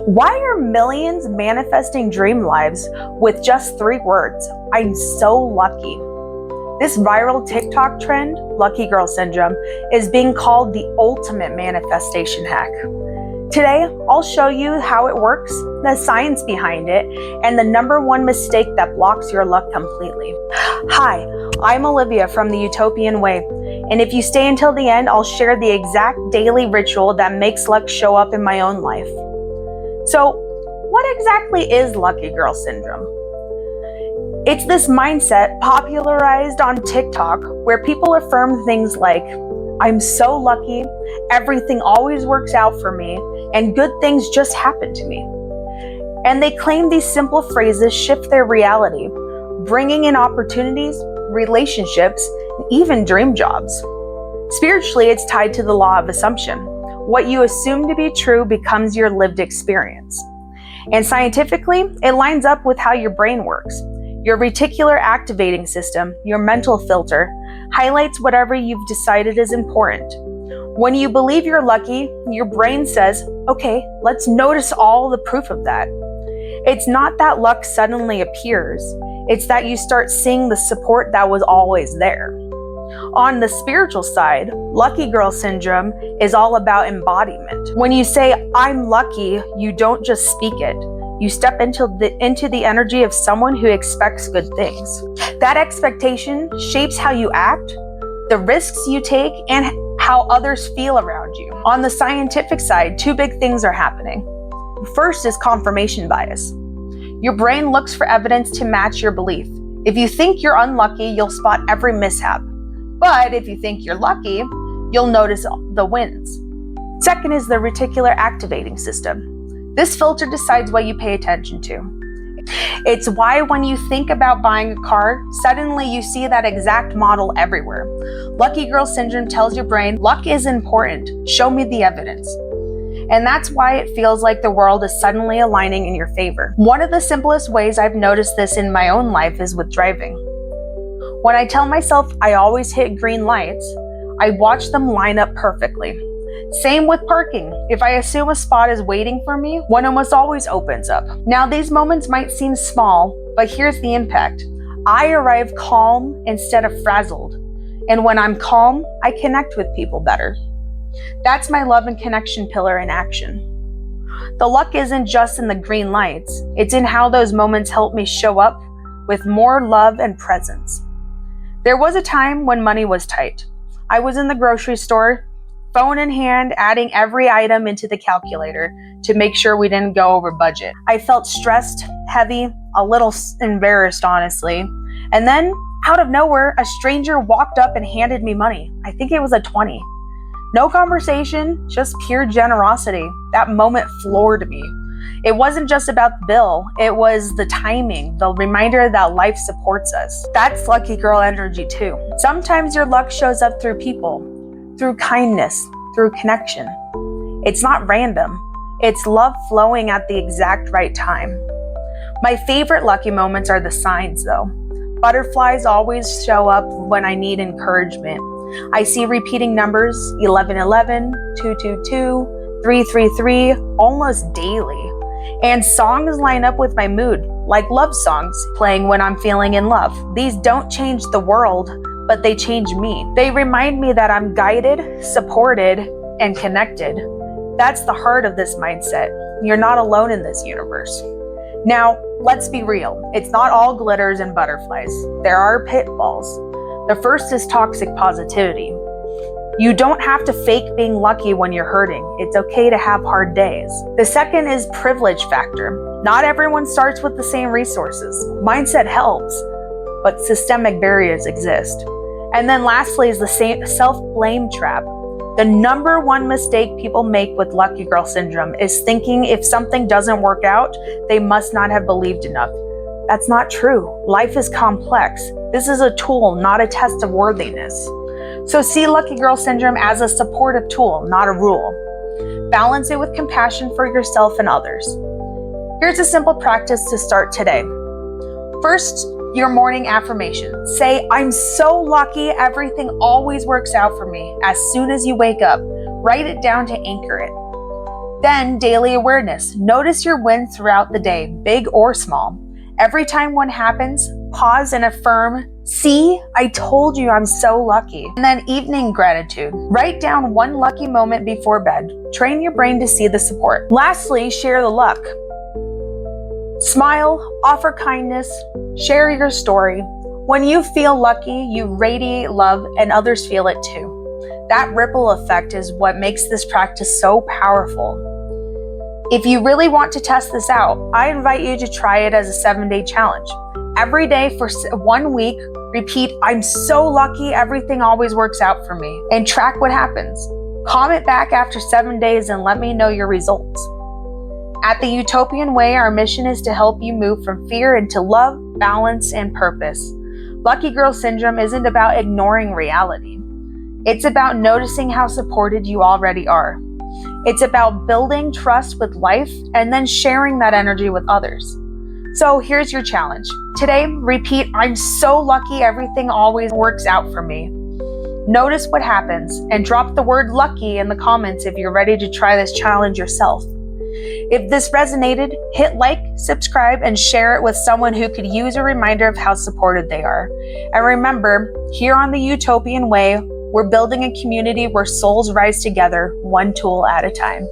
Why are millions manifesting dream lives with just 3 words? I'm so lucky. This viral TikTok trend, Lucky Girl Syndrome, is being called the ultimate manifestation hack. Today, I'll show you how it works, the science behind it, and the #1 mistake that blocks your luck completely. Hi, I'm Olivia from The Utopian Way, and if you stay until the end, I'll share the exact daily ritual that makes luck show up in my own life. So, what exactly is Lucky Girl Syndrome? It's this mindset popularized on TikTok where people affirm things like, I'm so lucky, everything always works out for me, and good things just happen to me. And they claim these simple phrases shift their reality, bringing in opportunities, relationships, and even dream jobs. Spiritually, it's tied to the law of assumption. What you assume to be true becomes your lived experience. And scientifically, it lines up with how your brain works. Your reticular activating system, your mental filter, highlights whatever you've decided is important. When you believe you're lucky, your brain says, okay, let's notice all the proof of that. It's not that luck suddenly appears, it's that you start seeing the support that was always there. On the spiritual side, Lucky Girl Syndrome is all about embodiment. When you say, I'm lucky, you don't just speak it. You step into the energy of someone who expects good things. That expectation shapes how you act, the risks you take, and how others feel around you. On the scientific side, 2 big things are happening. First is confirmation bias. Your brain looks for evidence to match your belief. If you think you're unlucky, you'll spot every mishap. But if you think you're lucky, you'll notice the wins. Second is the reticular activating system. This filter decides what you pay attention to. It's why when you think about buying a car, suddenly you see that exact model everywhere. Lucky Girl Syndrome tells your brain, luck is important, show me the evidence. And that's why it feels like the world is suddenly aligning in your favor. One of the simplest ways I've noticed this in my own life is with driving. When I tell myself I always hit green lights, I watch them line up perfectly. Same with parking. If I assume a spot is waiting for me, one almost always opens up. Now, these moments might seem small, but here's the impact. I arrive calm instead of frazzled. And when I'm calm, I connect with people better. That's my love and connection pillar in action. The luck isn't just in the green lights, it's in how those moments help me show up with more love and presence. There was a time when money was tight. I was in the grocery store, phone in hand, adding every item into the calculator to make sure we didn't go over budget. I felt stressed, heavy, a little embarrassed, honestly. And then, out of nowhere, a stranger walked up and handed me money. I think it was a 20. No conversation, just pure generosity. That moment floored me. It wasn't just about the bill, it was the timing, the reminder that life supports us. That's Lucky Girl energy too. Sometimes your luck shows up through people, through kindness, through connection. It's not random. It's love flowing at the exact right time. My favorite lucky moments are the signs though. Butterflies always show up when I need encouragement. I see repeating numbers 1111, 222, 333 almost daily. And songs line up with my mood, like love songs playing when I'm feeling in love. These don't change the world, but they change me. They remind me that I'm guided, supported, and connected. That's the heart of this mindset. You're not alone in this universe. Now, let's be real. It's not all glitters and butterflies. There are pitfalls. The first is toxic positivity. You don't have to fake being lucky when you're hurting. It's okay to have hard days. The second is privilege factor. Not everyone starts with the same resources. Mindset helps, but systemic barriers exist. And then lastly is the self-blame trap. The #1 mistake people make with Lucky Girl Syndrome is thinking if something doesn't work out, they must not have believed enough. That's not true. Life is complex. This is a tool, not a test of worthiness. So see Lucky Girl Syndrome as a supportive tool, not a rule. Balance it with compassion for yourself and others. Here's a simple practice to start today. First, your morning affirmation. Say, I'm so lucky, everything always works out for me. As soon as you wake up, write it down to anchor it. Then daily awareness. Notice your wins throughout the day, big or small. Every time one happens, pause and affirm, "See, I told you I'm so lucky." And then evening gratitude. Write down one lucky moment before bed. Train your brain to see the support. Lastly, share the luck. Smile, offer kindness, share your story. When you feel lucky, you radiate love and others feel it too. That ripple effect is what makes this practice so powerful. If you really want to test this out, I invite you to try it as a 7-day challenge. Every day for 1 week, repeat, "I'm so lucky, everything always works out for me," and track what happens. Comment back after 7 days and let me know your results. At the Utopian Way, our mission is to help you move from fear into love, balance, and purpose. Lucky Girl Syndrome isn't about ignoring reality. It's about noticing how supported you already are. It's about building trust with life and then sharing that energy with others. So here's your challenge. Today, repeat, "I'm so lucky, everything always works out for me." Notice what happens and drop the word lucky in the comments if you're ready to try this challenge yourself. If this resonated, hit like, subscribe, and share it with someone who could use a reminder of how supported they are. And remember, here on the Utopian Way, we're building a community where souls rise together, one tool at a time.